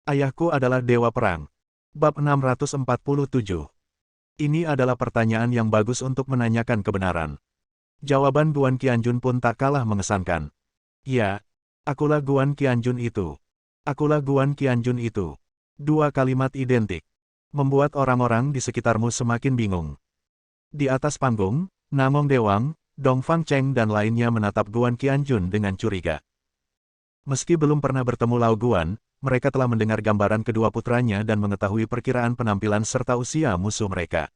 Ayahku adalah dewa perang. Bab 647. Ini adalah pertanyaan yang bagus untuk menanyakan kebenaran. Jawaban Guan Qianjun pun tak kalah mengesankan. Ya, akulah Guan Qianjun itu. Akulah Guan Qianjun itu. Dua kalimat identik. Membuat orang-orang di sekitarmu semakin bingung. Di atas panggung, Namong Dewang, Dongfang Cheng dan lainnya menatap Guan Qianjun dengan curiga. Meski belum pernah bertemu Lao Guan, mereka telah mendengar gambaran kedua putranya dan mengetahui perkiraan penampilan serta usia musuh mereka.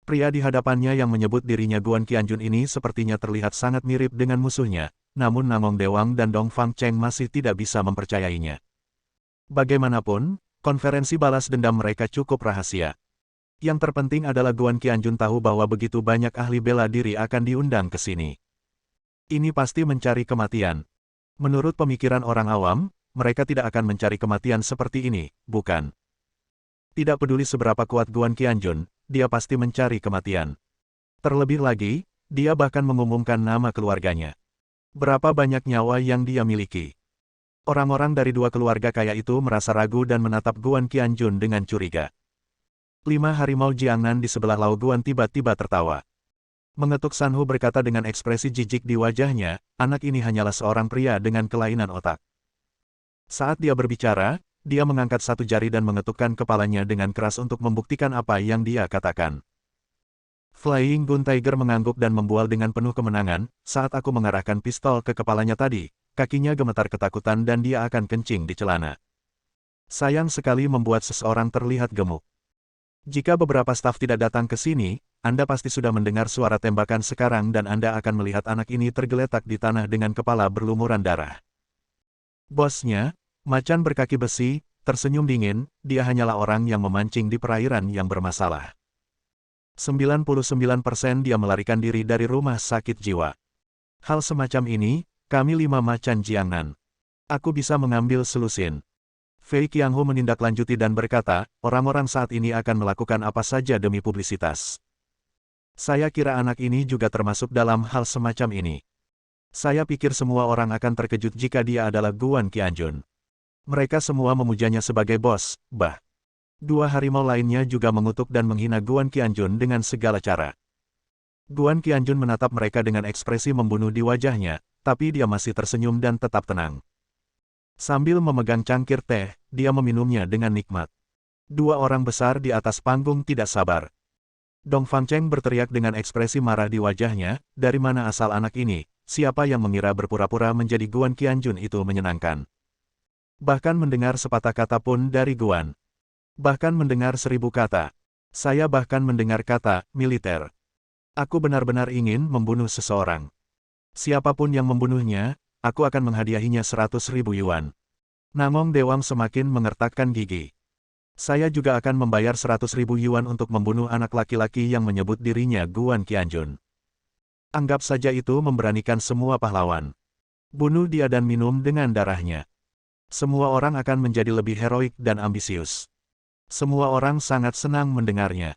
Pria di hadapannya yang menyebut dirinya Guan Qianjun ini sepertinya terlihat sangat mirip dengan musuhnya, namun Namong Dewang dan Dongfang Cheng masih tidak bisa mempercayainya. Bagaimanapun, konferensi balas dendam mereka cukup rahasia. Yang terpenting adalah Guan Qianjun tahu bahwa begitu banyak ahli bela diri akan diundang ke sini. Ini pasti mencari kematian. Menurut pemikiran orang awam, mereka tidak akan mencari kematian seperti ini, bukan? Tidak peduli seberapa kuat Guan Qianjun, dia pasti mencari kematian. Terlebih lagi, dia bahkan mengumumkan nama keluarganya. Berapa banyak nyawa yang dia miliki. Orang-orang dari dua keluarga kaya itu merasa ragu dan menatap Guan Qianjun dengan curiga. 5 harimau Jiangnan di sebelah Lao Guan tiba-tiba tertawa. Mengetuk Sanhu berkata dengan ekspresi jijik di wajahnya, anak ini hanyalah seorang pria dengan kelainan otak. Saat dia berbicara, dia mengangkat satu jari dan mengetukkan kepalanya dengan keras untuk membuktikan apa yang dia katakan. Flying Gun Tiger mengangguk dan membual dengan penuh kemenangan, saat aku mengarahkan pistol ke kepalanya tadi, kakinya gemetar ketakutan dan dia akan kencing di celana. Sayang sekali membuat seseorang terlihat gemuk. Jika beberapa staf tidak datang ke sini, Anda pasti sudah mendengar suara tembakan sekarang dan Anda akan melihat anak ini tergeletak di tanah dengan kepala berlumuran darah. Bosnya, macan berkaki besi, tersenyum dingin, dia hanyalah orang yang memancing di perairan yang bermasalah. 99% dia melarikan diri dari rumah sakit jiwa. Hal semacam ini, kami 5 macan Jiangnan. Aku bisa mengambil selusin. Fei Qianghu menindaklanjuti dan berkata, orang-orang saat ini akan melakukan apa saja demi publisitas. Saya kira anak ini juga termasuk dalam hal semacam ini. Saya pikir semua orang akan terkejut jika dia adalah Guan Qianjun. Mereka semua memujanya sebagai bos, bah. 2 harimau lainnya juga mengutuk dan menghina Guan Qianjun dengan segala cara. Guan Qianjun menatap mereka dengan ekspresi membunuh di wajahnya, tapi dia masih tersenyum dan tetap tenang. Sambil memegang cangkir teh, dia meminumnya dengan nikmat. 2 orang besar di atas panggung tidak sabar. Dongfang Cheng berteriak dengan ekspresi marah di wajahnya, dari mana asal anak ini, siapa yang mengira berpura-pura menjadi Guan Qianjun itu menyenangkan. Bahkan mendengar sepatah kata pun dari Guan. Bahkan mendengar 1000 kata. Saya bahkan mendengar kata, militer. Aku benar-benar ingin membunuh seseorang. Siapapun yang membunuhnya, aku akan menghadiahinya 100.000 yuan. Namong Dewang semakin mengertakkan gigi. Saya juga akan membayar 100.000 yuan untuk membunuh anak laki-laki yang menyebut dirinya Guan Qianjun. Anggap saja itu memberanikan semua pahlawan. Bunuh dia dan minum dengan darahnya. Semua orang akan menjadi lebih heroik dan ambisius. Semua orang sangat senang mendengarnya.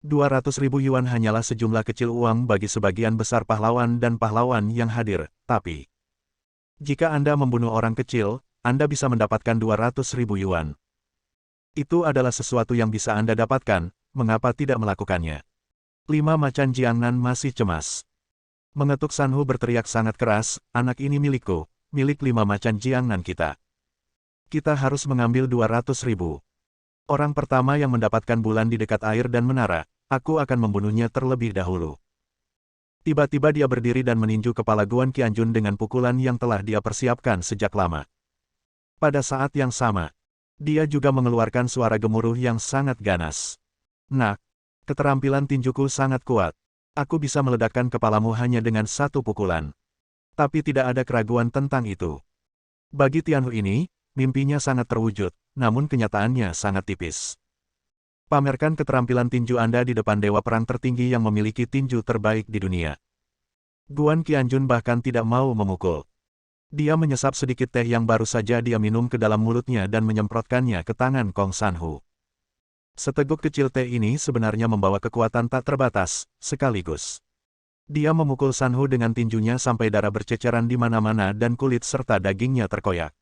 200.000 yuan hanyalah sejumlah kecil uang bagi sebagian besar pahlawan dan pahlawan yang hadir, tapi jika Anda membunuh orang kecil, Anda bisa mendapatkan 200.000 yuan. Itu adalah sesuatu yang bisa Anda dapatkan, mengapa tidak melakukannya? 5 macan Jiangnan masih cemas. Mengetuk Sanhu berteriak sangat keras, anak ini milikku, milik 5 macan Jiangnan kita. Kita harus mengambil 200.000. Orang pertama yang mendapatkan bulan di dekat air dan menara, aku akan membunuhnya terlebih dahulu. Tiba-tiba dia berdiri dan meninju kepala Guan Qianjun dengan pukulan yang telah dia persiapkan sejak lama. Pada saat yang sama, dia juga mengeluarkan suara gemuruh yang sangat ganas. Nak, keterampilan tinjuku sangat kuat. Aku bisa meledakkan kepalamu hanya dengan 1 pukulan. Tapi tidak ada keraguan tentang itu. Bagi Tianhu ini, mimpinya sangat terwujud, namun kenyataannya sangat tipis. Pamerkan keterampilan tinju Anda di depan dewa perang tertinggi yang memiliki tinju terbaik di dunia. Guan Qianjun bahkan tidak mau memukul. Dia menyesap sedikit teh yang baru saja dia minum ke dalam mulutnya dan menyemprotkannya ke tangan Kong Sanhu. Seteguk kecil teh ini sebenarnya membawa kekuatan tak terbatas, sekaligus. Dia memukul Sanhu dengan tinjunya sampai darah berceceran di mana-mana dan kulit serta dagingnya terkoyak.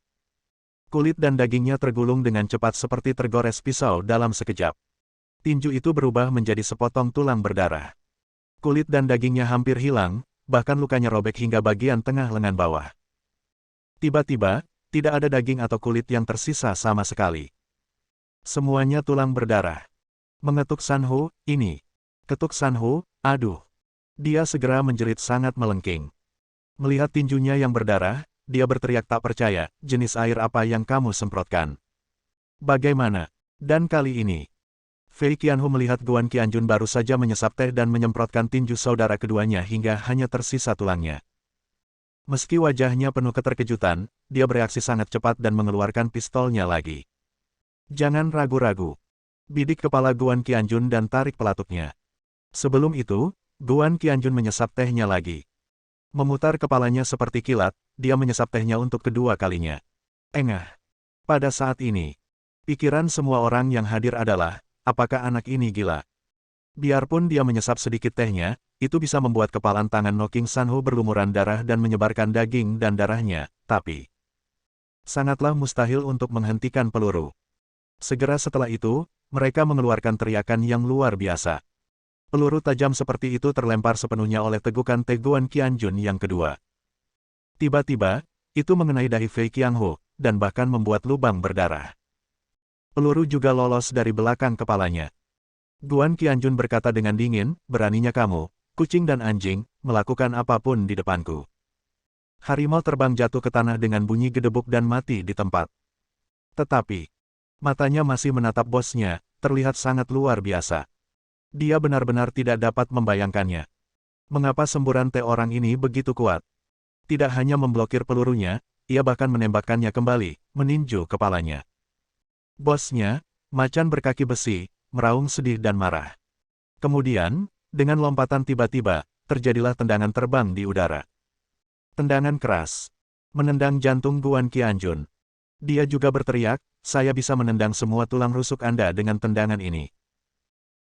Kulit dan dagingnya tergulung dengan cepat seperti tergores pisau dalam sekejap. Tinju itu berubah menjadi sepotong tulang berdarah. Kulit dan dagingnya hampir hilang, bahkan lukanya robek hingga bagian tengah lengan bawah. Tiba-tiba, tidak ada daging atau kulit yang tersisa sama sekali. Semuanya tulang berdarah. Mengetuk Sanho, ini. Ketuk Sanho, aduh. Dia segera menjerit sangat melengking. Melihat tinjunya yang berdarah, dia berteriak tak percaya, jenis air apa yang kamu semprotkan? Bagaimana? Dan kali ini, Fei Qianhu melihat Guan Qianjun baru saja menyesap teh dan menyemprotkan tinju saudara keduanya hingga hanya tersisa tulangnya. Meski wajahnya penuh keterkejutan, dia bereaksi sangat cepat dan mengeluarkan pistolnya lagi. Jangan ragu-ragu. Bidik kepala Guan Qianjun dan tarik pelatuknya. Sebelum itu, Guan Qianjun menyesap tehnya lagi. Memutar kepalanya seperti kilat, dia menyesap tehnya untuk kedua kalinya. Engah. Pada saat ini, pikiran semua orang yang hadir adalah, apakah anak ini gila? Biarpun dia menyesap sedikit tehnya, itu bisa membuat kepalan tangan No King Sanho berlumuran darah dan menyebarkan daging dan darahnya, tapi sangatlah mustahil untuk menghentikan peluru. Segera setelah itu, mereka mengeluarkan teriakan yang luar biasa. Peluru tajam seperti itu terlempar sepenuhnya oleh tegukan Guan Qianjun yang kedua. Tiba-tiba, itu mengenai dahi Fei Qianhu, dan bahkan membuat lubang berdarah. Peluru juga lolos dari belakang kepalanya. Guan Qianjun berkata dengan dingin, beraninya kamu, kucing dan anjing, melakukan apapun di depanku. Harimau terbang jatuh ke tanah dengan bunyi gedebuk dan mati di tempat. Tetapi, matanya masih menatap bosnya, terlihat sangat luar biasa. Dia benar-benar tidak dapat membayangkannya. Mengapa semburan teh orang ini begitu kuat? Tidak hanya memblokir pelurunya, ia bahkan menembakkannya kembali, meninju kepalanya. Bosnya, macan berkaki besi, meraung sedih dan marah. Kemudian, dengan lompatan tiba-tiba, terjadilah tendangan terbang di udara. Tendangan keras. Menendang jantung Guan Qianjun. Dia juga berteriak, saya bisa menendang semua tulang rusuk Anda dengan tendangan ini.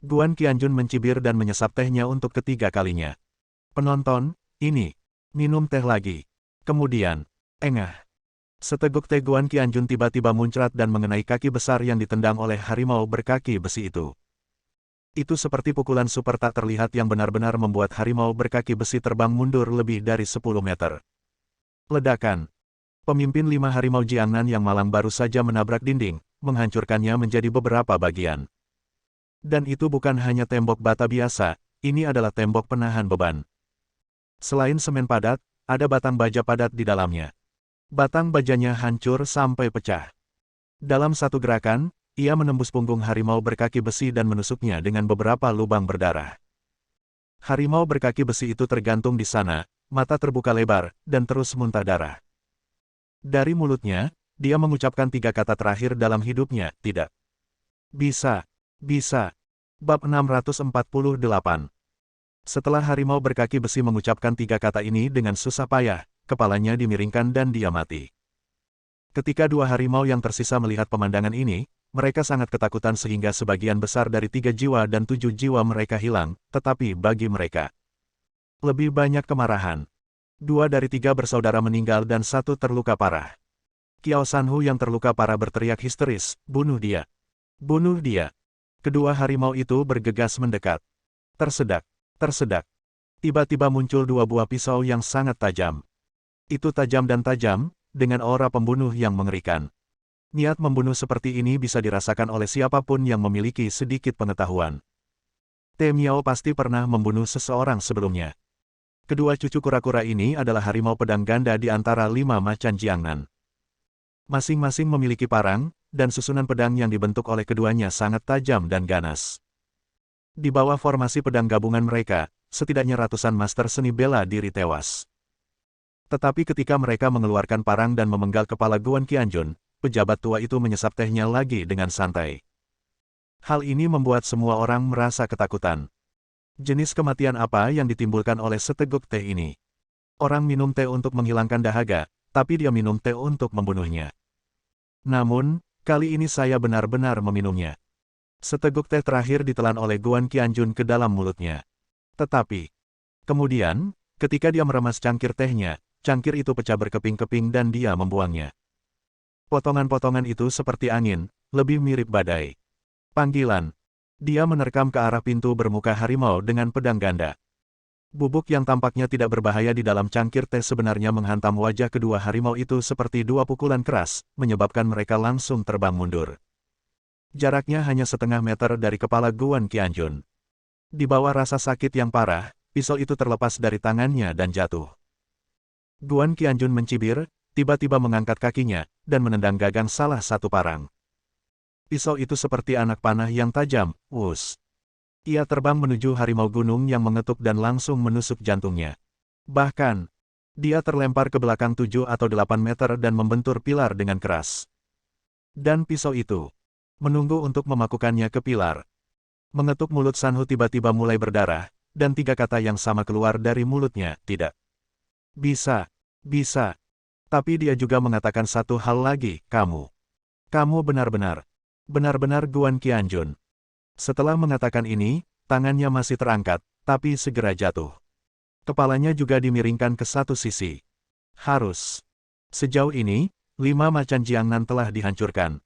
Guan Qianjun mencibir dan menyesap tehnya untuk ketiga kalinya. Penonton, ini. Minum teh lagi. Kemudian, engah. Seteguk teh Guan Qianjun tiba-tiba muncrat dan mengenai kaki besar yang ditendang oleh harimau berkaki besi itu. Itu seperti pukulan super tak terlihat yang benar-benar membuat harimau berkaki besi terbang mundur lebih dari 10 meter. Ledakan. Pemimpin 5 harimau Jiangnan yang malang baru saja menabrak dinding, menghancurkannya menjadi beberapa bagian. Dan itu bukan hanya tembok bata biasa, ini adalah tembok penahan beban. Selain semen padat, ada batang baja padat di dalamnya. Batang bajanya hancur sampai pecah. Dalam satu gerakan, ia menembus punggung harimau berkaki besi dan menusuknya dengan beberapa lubang berdarah. Harimau berkaki besi itu tergantung di sana, mata terbuka lebar, dan terus muntah darah. Dari mulutnya, dia mengucapkan 3 kata terakhir dalam hidupnya, tidak. Bisa. Bisa. Bab 648. Setelah harimau berkaki besi mengucapkan 3 kata ini dengan susah payah, kepalanya dimiringkan dan dia mati. Ketika 2 harimau yang tersisa melihat pemandangan ini, mereka sangat ketakutan sehingga sebagian besar dari 3 jiwa dan 7 jiwa mereka hilang, tetapi bagi mereka, lebih banyak kemarahan. 2 dari 3 bersaudara meninggal dan 1 terluka parah. Qiao Sanhu yang terluka parah berteriak histeris, bunuh dia. Bunuh dia. Kedua harimau itu bergegas mendekat. Tersedak. Tersedak. Tiba-tiba muncul 2 buah pisau yang sangat tajam. Itu tajam dan tajam, dengan aura pembunuh yang mengerikan. Niat membunuh seperti ini bisa dirasakan oleh siapapun yang memiliki sedikit pengetahuan. Te Miao pasti pernah membunuh seseorang sebelumnya. Kedua cucu kura-kura ini adalah harimau pedang ganda di antara 5 macan Jiangnan. Masing-masing memiliki parang, dan susunan pedang yang dibentuk oleh keduanya sangat tajam dan ganas. Di bawah formasi pedang gabungan mereka, setidaknya ratusan master seni bela diri tewas. Tetapi ketika mereka mengeluarkan parang dan memenggal kepala Guan Qianjun, pejabat tua itu menyesap tehnya lagi dengan santai. Hal ini membuat semua orang merasa ketakutan. Jenis kematian apa yang ditimbulkan oleh seteguk teh ini? Orang minum teh untuk menghilangkan dahaga, tapi dia minum teh untuk membunuhnya. Namun, kali ini saya benar-benar meminumnya. Seteguk teh terakhir ditelan oleh Guan Qianjun ke dalam mulutnya. Tetapi, kemudian, ketika dia meremas cangkir tehnya, cangkir itu pecah berkeping-keping dan dia membuangnya. Potongan-potongan itu seperti angin, lebih mirip badai. Panggilan. Dia menerkam ke arah pintu bermuka harimau dengan pedang ganda. Bubuk yang tampaknya tidak berbahaya di dalam cangkir teh sebenarnya menghantam wajah kedua harimau itu seperti dua pukulan keras, menyebabkan mereka langsung terbang mundur. Jaraknya hanya setengah meter dari kepala Guan Qianjun. Di bawah rasa sakit yang parah, pisau itu terlepas dari tangannya dan jatuh. Guan Qianjun mencibir, tiba-tiba mengangkat kakinya, dan menendang gagang salah satu parang. Pisau itu seperti anak panah yang tajam, wus. Ia terbang menuju harimau gunung yang mengetuk dan langsung menusuk jantungnya. Bahkan, dia terlempar ke belakang 7 atau 8 meter dan membentur pilar dengan keras. Dan pisau itu menunggu untuk memakukannya ke pilar. Mengetuk mulut Sanhu tiba-tiba mulai berdarah, dan 3 kata yang sama keluar dari mulutnya, tidak. Bisa. Tapi dia juga mengatakan satu hal lagi, kamu. Kamu benar-benar Guan Qianjun. Setelah mengatakan ini, tangannya masih terangkat, tapi segera jatuh. Kepalanya juga dimiringkan ke satu sisi. Harus. Sejauh ini, 5 macan Jiangnan telah dihancurkan.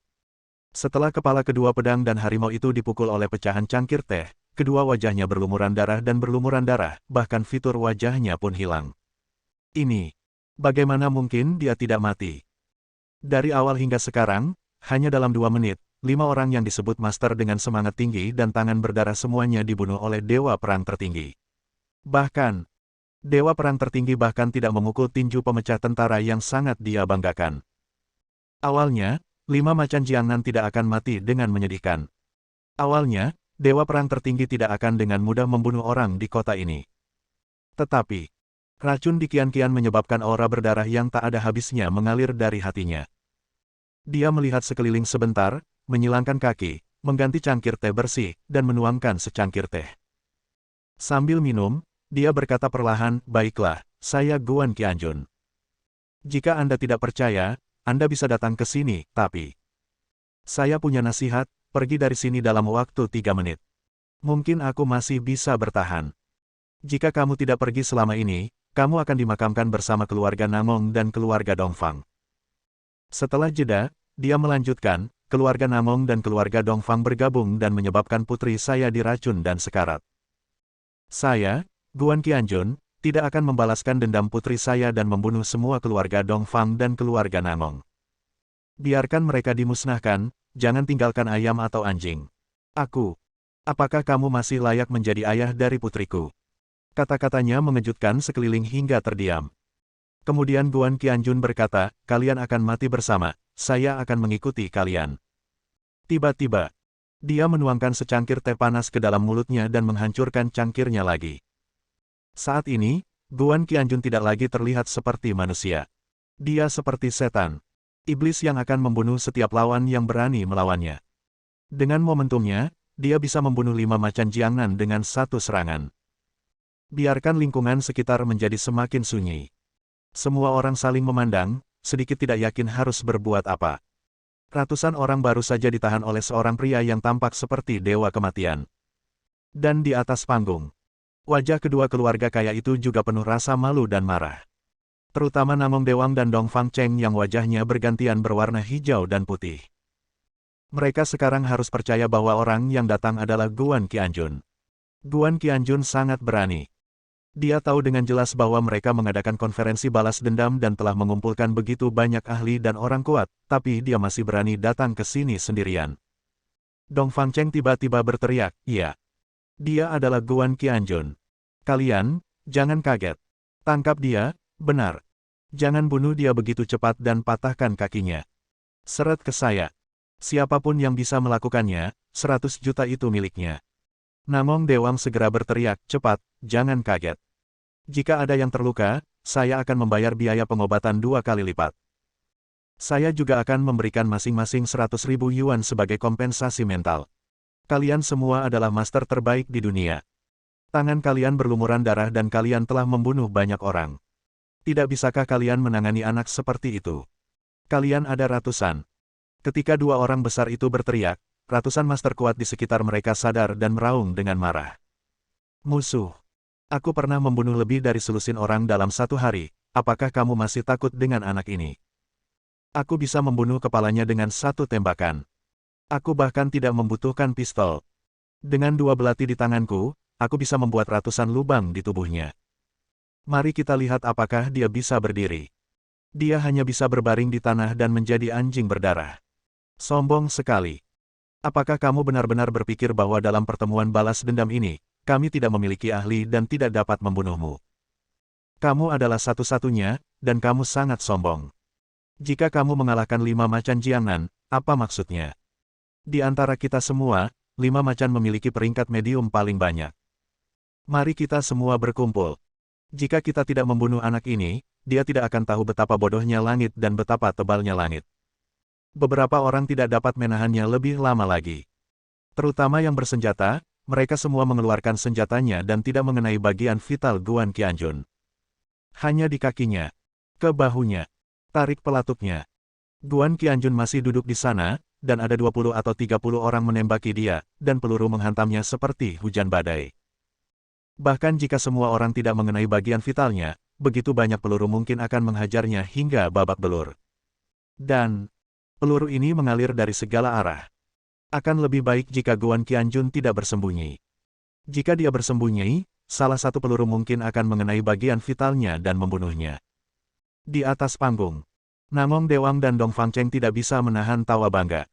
Setelah kepala kedua pedang dan harimau itu dipukul oleh pecahan cangkir teh, kedua wajahnya berlumuran darah, bahkan fitur wajahnya pun hilang. Ini. Bagaimana mungkin dia tidak mati? Dari awal hingga sekarang, hanya dalam 2 menit, 5 orang yang disebut master dengan semangat tinggi dan tangan berdarah semuanya dibunuh oleh Dewa Perang Tertinggi. Bahkan, Dewa Perang Tertinggi bahkan tidak memukul tinju pemecah tentara yang sangat dia banggakan. Awalnya, 5 macan Jiangnan tidak akan mati dengan menyedihkan. Awalnya, Dewa Perang Tertinggi tidak akan dengan mudah membunuh orang di kota ini. Tetapi, racun di Qian-Qian menyebabkan aura berdarah yang tak ada habisnya mengalir dari hatinya. Dia melihat sekeliling sebentar, menyilangkan kaki, mengganti cangkir teh bersih, dan menuangkan secangkir teh. Sambil minum, dia berkata perlahan, baiklah, saya Guan Qianjun. Jika Anda tidak percaya, Anda bisa datang ke sini, tapi saya punya nasihat, pergi dari sini dalam waktu 3 menit. Mungkin aku masih bisa bertahan. Jika kamu tidak pergi selama ini, kamu akan dimakamkan bersama keluarga Namong dan keluarga Dongfang. Setelah jeda, dia melanjutkan, keluarga Namong dan keluarga Dongfang bergabung dan menyebabkan putri saya diracun dan sekarat. Saya, Guan Qianjun, tidak akan membalaskan dendam putri saya dan membunuh semua keluarga Dongfang dan keluarga Namong. Biarkan mereka dimusnahkan, jangan tinggalkan ayam atau anjing. Apakah kamu masih layak menjadi ayah dari putriku? Kata-katanya mengejutkan sekeliling hingga terdiam. Kemudian Guan Qianjun berkata, kalian akan mati bersama, saya akan mengikuti kalian. Tiba-tiba, dia menuangkan secangkir teh panas ke dalam mulutnya dan menghancurkan cangkirnya lagi. Saat ini, Guan Qianjun tidak lagi terlihat seperti manusia. Dia seperti setan. Iblis yang akan membunuh setiap lawan yang berani melawannya. Dengan momentumnya, dia bisa membunuh 5 macan Jiangnan dengan satu serangan. Biarkan lingkungan sekitar menjadi semakin sunyi. Semua orang saling memandang, sedikit tidak yakin harus berbuat apa. Ratusan orang baru saja ditahan oleh seorang pria yang tampak seperti dewa kematian. Dan di atas panggung, wajah kedua keluarga kaya itu juga penuh rasa malu dan marah. Terutama Namong Dewang dan Dongfang Cheng yang wajahnya bergantian berwarna hijau dan putih. Mereka sekarang harus percaya bahwa orang yang datang adalah Guan Qianjun. Guan Qianjun sangat berani. Dia tahu dengan jelas bahwa mereka mengadakan konferensi balas dendam dan telah mengumpulkan begitu banyak ahli dan orang kuat, tapi dia masih berani datang ke sini sendirian. Dongfang Cheng tiba-tiba berteriak, iya. Dia adalah Guan Qianjun. Kalian, jangan kaget. Tangkap dia, benar. Jangan bunuh dia begitu cepat dan patahkan kakinya. Seret ke saya. Siapapun yang bisa melakukannya, 100 juta itu miliknya. Namong Dewang segera berteriak, cepat, jangan kaget. Jika ada yang terluka, saya akan membayar biaya pengobatan 2 kali lipat. Saya juga akan memberikan masing-masing 100.000 yuan sebagai kompensasi mental. Kalian semua adalah master terbaik di dunia. Tangan kalian berlumuran darah dan kalian telah membunuh banyak orang. Tidak bisakah kalian menangani anak seperti itu? Kalian ada ratusan. Ketika 2 orang besar itu berteriak, ratusan master kuat di sekitar mereka sadar dan meraung dengan marah. Musuh. Aku pernah membunuh lebih dari selusin orang dalam 1 hari, apakah kamu masih takut dengan anak ini? Aku bisa membunuh kepalanya dengan satu tembakan. Aku bahkan tidak membutuhkan pistol. Dengan dua belati di tanganku, aku bisa membuat ratusan lubang di tubuhnya. Mari kita lihat apakah dia bisa berdiri. Dia hanya bisa berbaring di tanah dan menjadi anjing berdarah. Sombong sekali. Apakah kamu benar-benar berpikir bahwa dalam pertemuan balas dendam ini, kami tidak memiliki ahli dan tidak dapat membunuhmu? Kamu adalah satu-satunya, dan kamu sangat sombong. Jika kamu mengalahkan 5 macan Jiangnan, apa maksudnya? Di antara kita semua, 5 macan memiliki peringkat medium paling banyak. Mari kita semua berkumpul. Jika kita tidak membunuh anak ini, dia tidak akan tahu betapa bodohnya langit dan betapa tebalnya langit. Beberapa orang tidak dapat menahannya lebih lama lagi. Terutama yang bersenjata, mereka semua mengeluarkan senjatanya dan tidak mengenai bagian vital Guan Qianjun. Hanya di kakinya, ke bahunya, tarik pelatupnya. Guan Qianjun masih duduk di sana, dan ada 20 atau 30 orang menembaki dia, dan peluru menghantamnya seperti hujan badai. Bahkan jika semua orang tidak mengenai bagian vitalnya, begitu banyak peluru mungkin akan menghajarnya hingga babak belur. Dan peluru ini mengalir dari segala arah. Akan lebih baik jika Guan Qianjun tidak bersembunyi. Jika dia bersembunyi, salah satu peluru mungkin akan mengenai bagian vitalnya dan membunuhnya. Di atas panggung, Namong Dewang dan Dong Fangcheng tidak bisa menahan tawa bangga.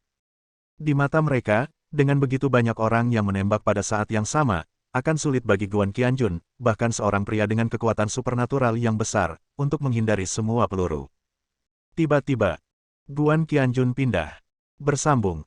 Di mata mereka, dengan begitu banyak orang yang menembak pada saat yang sama, akan sulit bagi Guan Qianjun, bahkan seorang pria dengan kekuatan supernatural yang besar, untuk menghindari semua peluru. Tiba-tiba, Guan Qianjun pindah. Bersambung.